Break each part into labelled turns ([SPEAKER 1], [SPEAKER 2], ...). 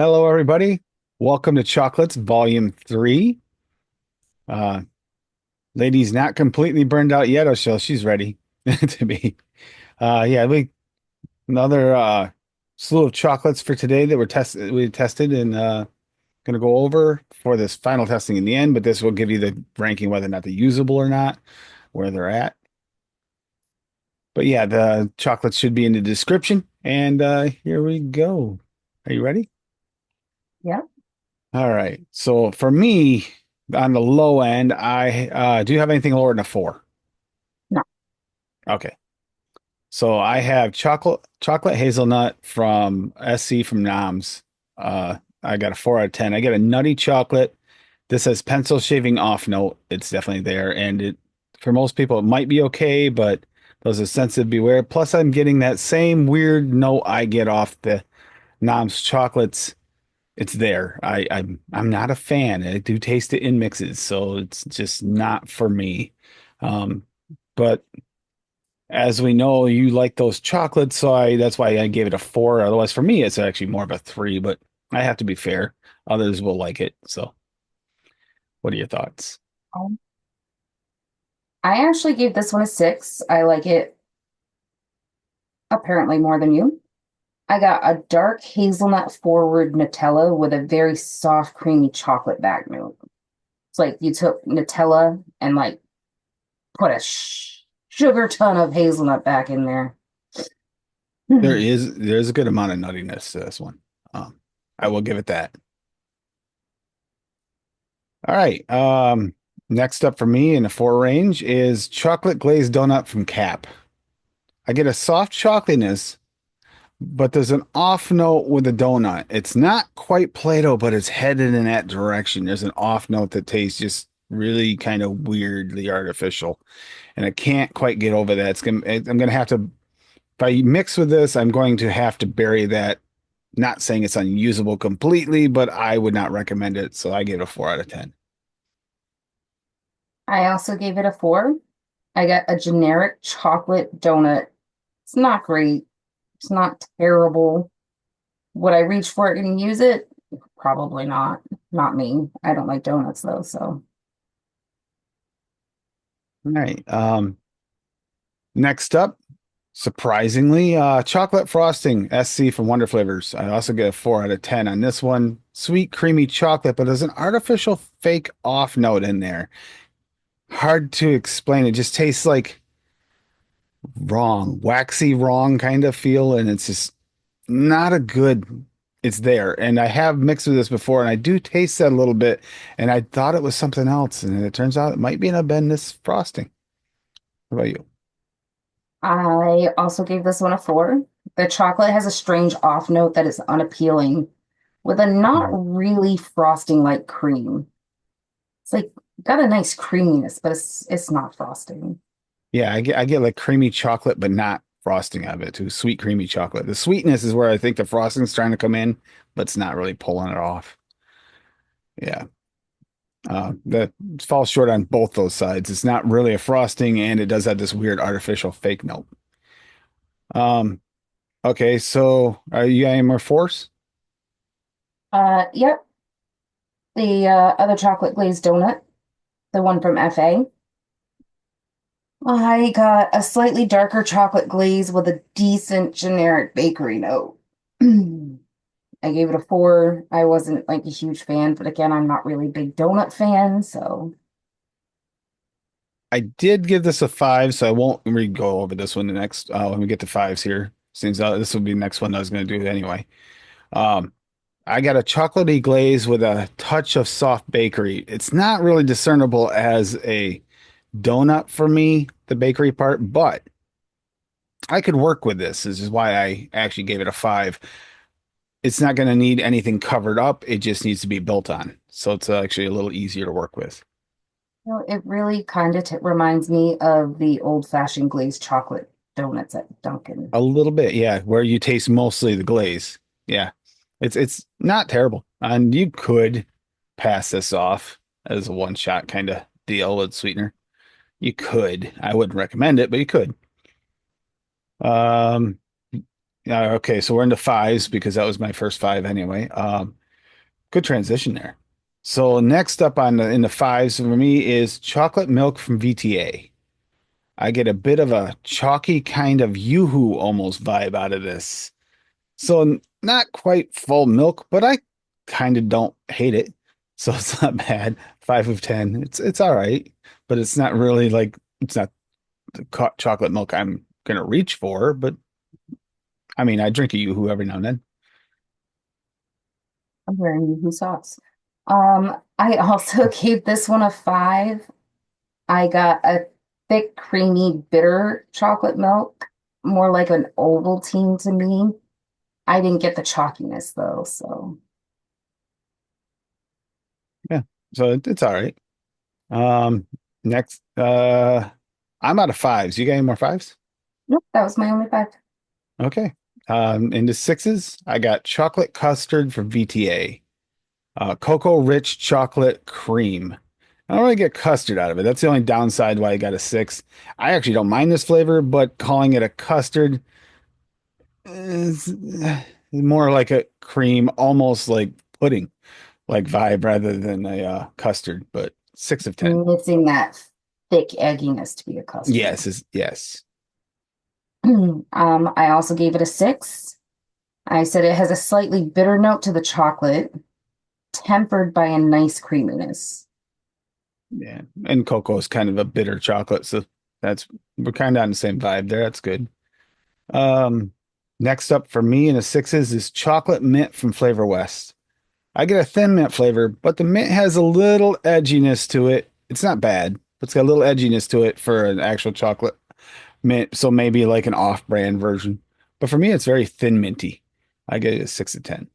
[SPEAKER 1] Hello, everybody. Welcome to Chocolates Volume 3. Uh, Lady's not completely burned out yet, so she's ready to be. Yeah, we another slew of chocolates for today that we tested and gonna go over for this final testing in the end, but this will give you the ranking whether or not they're usable or not, where they're at. But yeah, the chocolates should be in the description, and here we go. Are you ready?
[SPEAKER 2] Yeah.
[SPEAKER 1] All right. So for me, on the low end, I do you have anything lower than a four?
[SPEAKER 2] No.
[SPEAKER 1] Okay. So I have chocolate hazelnut from SC from Nomz. I got a 4 out of 10. I get a nutty chocolate. This says pencil shaving off note. It's definitely there. And it for most people it might be okay, but those are sensitive beware. Plus I'm getting that same weird note I get off the Nomz chocolates. It's there. I'm not a fan. I do taste it in mixes, so it's just not for me. Um, but as we know, you like those chocolates, so I that's why I gave it a four. Otherwise, for me, it's actually more of a three, but I have to be fair. Others will like it. So, what are your thoughts?
[SPEAKER 2] I actually gave this one a six. I like it apparently more than you. I got a dark hazelnut forward Nutella with a very soft, creamy chocolate back note. It's like you took Nutella and like put a sugar ton of hazelnut back in there.
[SPEAKER 1] There's a good amount of nuttiness to this one. Um, I will give it that. All right. Next up for me in the four range is chocolate glazed donut from Cap. I get a soft chocolatiness, but there's an off note with the donut. It's not quite Play-Doh, but it's headed in that direction. There's an off note that tastes just really kind of weirdly artificial, and I can't quite get over that. I'm gonna have to, if I mix with this, I'm going to have to bury that. Not saying it's unusable completely, but I would not recommend it. So I give it a 4 out of 10.
[SPEAKER 2] I also gave it a four. I got a generic chocolate donut. It's not great. It's not terrible. Would I reach for it and use it? Probably not. Not me. I don't like donuts though, so.
[SPEAKER 1] All right. Next up, surprisingly, chocolate frosting SC from Wonder Flavors. I also get a 4 out of 10 on this one. Sweet, creamy chocolate, but there's an artificial fake off note in there. Hard to explain. It just tastes like wrong, waxy wrong kind of feel, and it's just not a good. It's there, and I have mixed with this before, and I do taste that a little bit, and I thought it was something else, and it turns out it might be an Abennis frosting. How about you?
[SPEAKER 2] I also gave this one a four. The chocolate has a strange off note that is unappealing with a not
[SPEAKER 1] Mhm.
[SPEAKER 2] really frosting like cream. It's like got a nice creaminess, but it's not frosting.
[SPEAKER 1] Yeah, I get like creamy chocolate, but not frosting out of it too. Sweet creamy chocolate. The sweetness is where I think the frosting's trying to come in, but it's not really pulling it off. Yeah. That falls short on both those sides. It's not really a frosting, and it does have this weird artificial fake note. Um, okay, so are you got any more force?
[SPEAKER 2] Yep. The other chocolate glazed donut, the one from FA. I got a slightly darker chocolate glaze with a decent generic bakery note. I gave it a four. I wasn't like a huge fan, but again, I'm not really a big donut fan, so
[SPEAKER 1] I did give this a five, so I won't re go over this one the next when we get to fives here. Since this will be the next one I was going to do anyway. Um, I got a chocolatey glaze with a touch of soft bakery. It's not really discernible as a donut for me, the bakery part, but I could work with this. This is why I actually gave it a five. It's not going to need anything covered up. It just needs to be built on. So it's actually a little easier to work with.
[SPEAKER 2] it really kind of reminds me of the old-fashioned glazed chocolate donuts at Dunkin'.
[SPEAKER 1] A little bit, yeah, where you taste mostly the glaze. Yeah. It's not terrible. And you could pass this off as a one shot kind of deal with sweetener. You could. I wouldn't recommend it, but you could. Um, Yeah, okay, so we're into fives because that was my first five anyway. Good transition there. So next up on in the fives for me is chocolate milk from VTA. I get a bit of a chalky kind of yoo-hoo almost vibe out of this. So not quite full milk, but I kind of don't hate it. So it's not bad. 5 of 10. It's all right, but it's not really like it's not the chocolate milk I'm gonna reach for. But I mean, I drink a yoo-hoo every now and then.
[SPEAKER 2] I'm wearing Yoo-hoo socks. I also gave this one a 5. I got a thick, creamy, bitter chocolate milk, more like an Ovaltine to me. I didn't get the chalkiness though, so
[SPEAKER 1] Yeah, so it's all right. Um, next, I'm out of fives. You got any more fives?
[SPEAKER 2] nope, that was my only 5.
[SPEAKER 1] Okay. Into sixes, I got chocolate custard from VTA. Cocoa rich chocolate cream. I don't really get custard out of it. That's the only downside why I got a six. I actually don't mind this flavor, but calling it a custard is more like a cream, almost like pudding, like vibe rather than a custard. But 6 of 10.
[SPEAKER 2] Missing that thick egginess to be a custard.
[SPEAKER 1] Yes.
[SPEAKER 2] I also gave it a 6. I said it has a slightly bitter note to the chocolate, tempered by a nice creaminess.
[SPEAKER 1] Yeah. And cocoa is kind of a bitter chocolate, so that's we're kind of on the same vibe there. That's good. Um, Next up for me in the sixes is chocolate mint from Flavor West. I get a thin mint flavor, but the mint has a little edginess to it. It's not bad, but it's got a little edginess to it for an actual chocolate mint. So maybe like an off-brand version. But for me, it's very thin minty. I get it a 6 of 10.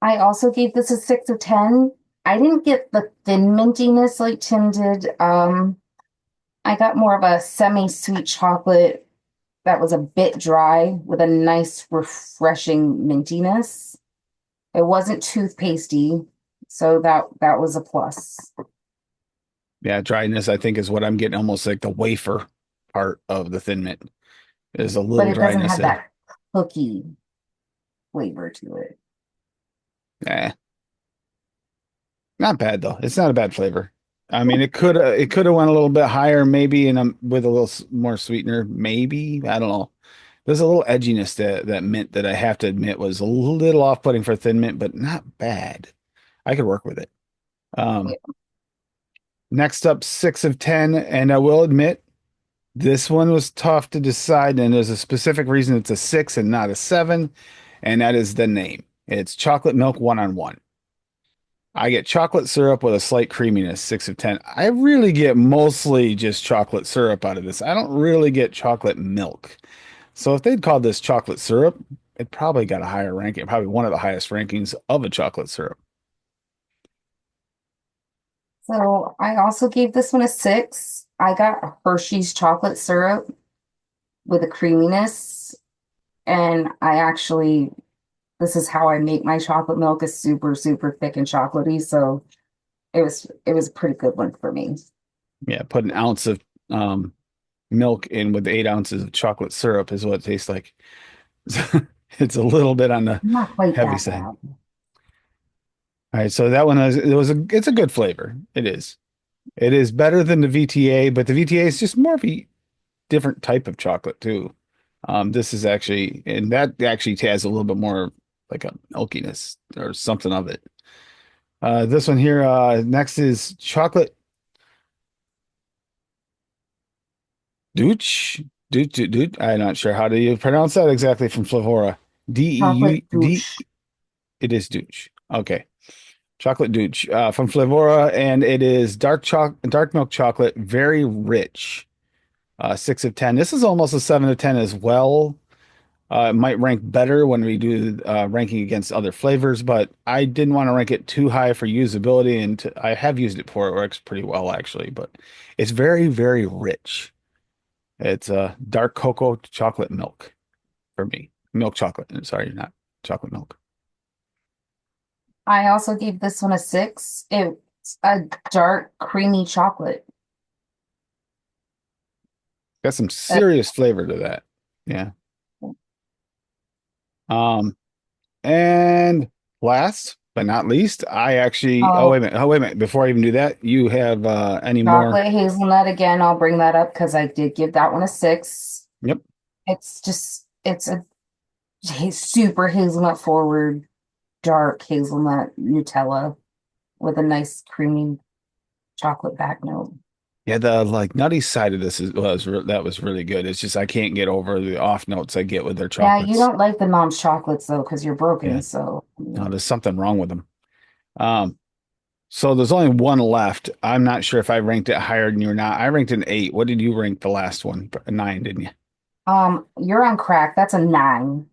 [SPEAKER 2] I also gave this a 6 of 10. I didn't get the thin mintiness like Tim did. I got more of a semi-sweet chocolate that was a bit dry with a nice, refreshing mintiness. It wasn't toothpastey, so that was a plus.
[SPEAKER 1] Yeah, dryness, I think, is what I'm getting almost like the wafer part of the thin mint. There's a
[SPEAKER 2] But
[SPEAKER 1] little
[SPEAKER 2] it doesn't
[SPEAKER 1] dryness
[SPEAKER 2] have
[SPEAKER 1] there.
[SPEAKER 2] that cookie flavor to it.
[SPEAKER 1] Eh, not bad though. It's not a bad flavor. I mean, it could have went a little bit higher, maybe, and with a little more sweetener, maybe. I don't know. There's a little edginess to that mint that I have to admit was a little off-putting for thin mint, but not bad. I could work with it.
[SPEAKER 2] Yeah.
[SPEAKER 1] Um, Next up, 6 of 10, and I will admit this one was tough to decide, and there's a specific reason it's a six and not a seven, and that is the name. It's chocolate milk one-on-one. I get chocolate syrup with a slight creaminess, 6 of 10. I really get mostly just chocolate syrup out of this. I don't really get chocolate milk. So if they'd called this chocolate syrup, it probably got a higher ranking, probably one of the highest rankings of a chocolate syrup.
[SPEAKER 2] So I also gave this one a 6. I got Hershey's chocolate syrup with a creaminess, and I actually this is how I make my chocolate milk is super, super thick and chocolatey. So it was a pretty good one for me.
[SPEAKER 1] Yeah, put an ounce of um, milk in with 8 ounces of chocolate syrup is what it tastes like. It's a little bit on the
[SPEAKER 2] Not quite
[SPEAKER 1] heavy
[SPEAKER 2] that
[SPEAKER 1] side.
[SPEAKER 2] bad.
[SPEAKER 1] All right, so that one is it's a good flavor. It is. It is better than the VTA, but the VTA is just more of a different type of chocolate too. This is actually, and that actually has a little bit more like a milkiness or something of it. This one here, next is chocolate Deutsch. Deutsch. I'm not sure how do you pronounce that exactly from Flavorah.
[SPEAKER 2] Chocolate
[SPEAKER 1] D.
[SPEAKER 2] douche.
[SPEAKER 1] It is Deutsch. Okay. Chocolate Deutsch from Flavorah, and it is dark milk chocolate, very rich. 6 of 10. This is almost a 7 of 10 as well. It might rank better when we do ranking against other flavors, but I didn't want to rank it too high for usability, and I have used it before. It works pretty well actually, but it's very, very rich. It's dark cocoa chocolate milk for me. Milk chocolate. Sorry, not chocolate milk.
[SPEAKER 2] I also gave this one a 6. It's a dark, creamy chocolate.
[SPEAKER 1] Got some
[SPEAKER 2] That
[SPEAKER 1] serious flavor to that. Yeah. Um, and last but not least, I actually, oh, wait a
[SPEAKER 2] Oh,
[SPEAKER 1] minute. Oh, wait a minute. Before I even do that, you have any more?
[SPEAKER 2] chocolate hazelnut again. I'll bring that up because I did give that one a 6.
[SPEAKER 1] Yep.
[SPEAKER 2] It's a super hazelnut forward, dark hazelnut Nutella with a nice creamy chocolate back note.
[SPEAKER 1] Yeah, the like nutty side of this that was really good. It's just I can't get over the off notes I get with their
[SPEAKER 2] Yeah, you
[SPEAKER 1] chocolates.
[SPEAKER 2] don't like the Nomz chocolates though because you're broken.
[SPEAKER 1] Yeah,
[SPEAKER 2] So
[SPEAKER 1] no,
[SPEAKER 2] yeah.
[SPEAKER 1] there's something wrong with them. Um, so there's only one left. I'm not sure if I ranked it higher than you or not. I ranked an 8. What did you rank the last one? A 9, didn't you?
[SPEAKER 2] You're on crack. That's a 9.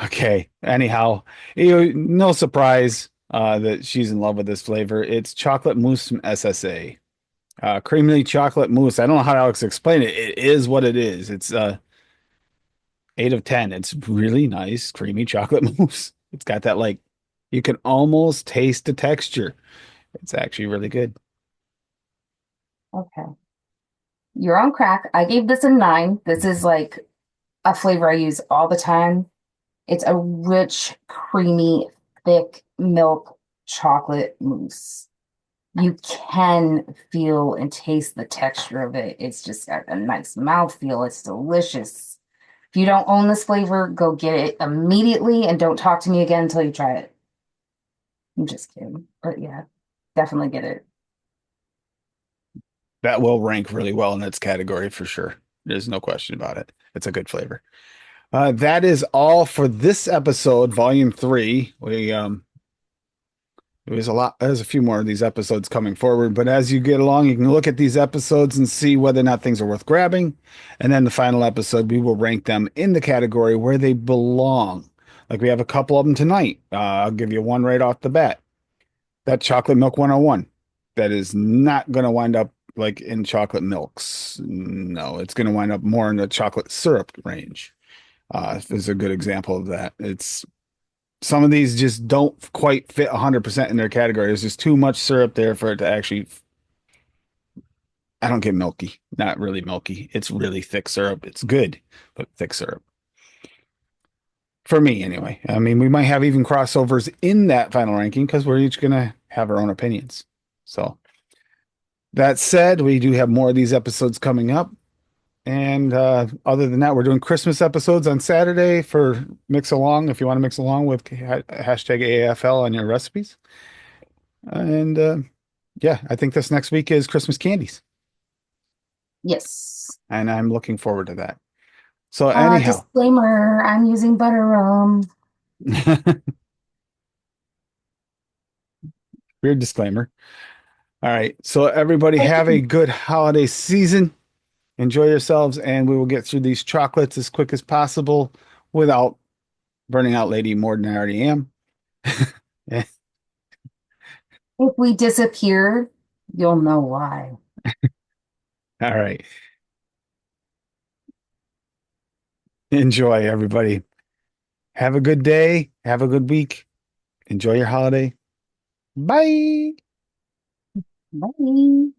[SPEAKER 1] Okay. Anyhow, no surprise that she's in love with this flavor. It's chocolate mousse from SSA. Creamy chocolate mousse. I don't know how to explain it. It is what it is. It's 8 of 10. It's really nice, creamy chocolate mousse. It's got that like you can almost taste the texture. It's actually really good.
[SPEAKER 2] Okay. You're on crack. I gave this a 9. This is like a flavor I use all the time. It's a rich, creamy, thick milk chocolate mousse. You can feel and taste the texture of it. It's just got a nice mouthfeel. It's delicious. If you don't own this flavor, go get it immediately and don't talk to me again until you try it. I'm just kidding. But yeah, definitely get it.
[SPEAKER 1] That will rank really well in its category for sure. There's no question about it. It's a good flavor. That is all for this episode, volume 3. There's a lot, there's a few more of these episodes coming forward, but as you get along, you can look at these episodes and see whether or not things are worth grabbing. And then the final episode, we will rank them in the category where they belong. Like we have a couple of them tonight. I'll give you one right off the bat. That chocolate milk 101. That is not going to wind up like in chocolate milks. No, it's going to wind up more in the chocolate syrup range. Is a good example of that. It's some of these just don't quite fit 100% in their category. There's just too much syrup there for it to actually, I don't get milky. Not really milky. It's really thick syrup. It's good, but thick syrup. For me, anyway. I mean, we might have even crossovers in that final ranking because we're each going to have our own opinions. So, that said, we do have more of these episodes coming up. And other than that, we're doing Christmas episodes on Saturday for mix along if you want to mix along with hashtag AFL on your recipes. And yeah, I think this next week is Christmas candies,
[SPEAKER 2] Yes.
[SPEAKER 1] and I'm looking forward to that. So anyhow,
[SPEAKER 2] Disclaimer, I'm using butter rum.
[SPEAKER 1] weird disclaimer. All right, so everybody have a good holiday season. Enjoy yourselves, and we will get through these chocolates as quick as possible without burning out lady more than I already am.
[SPEAKER 2] If we disappear, you'll know why.
[SPEAKER 1] All right. Enjoy, everybody. Have a good day. Have a good week. Enjoy your holiday. Bye.
[SPEAKER 2] Bye.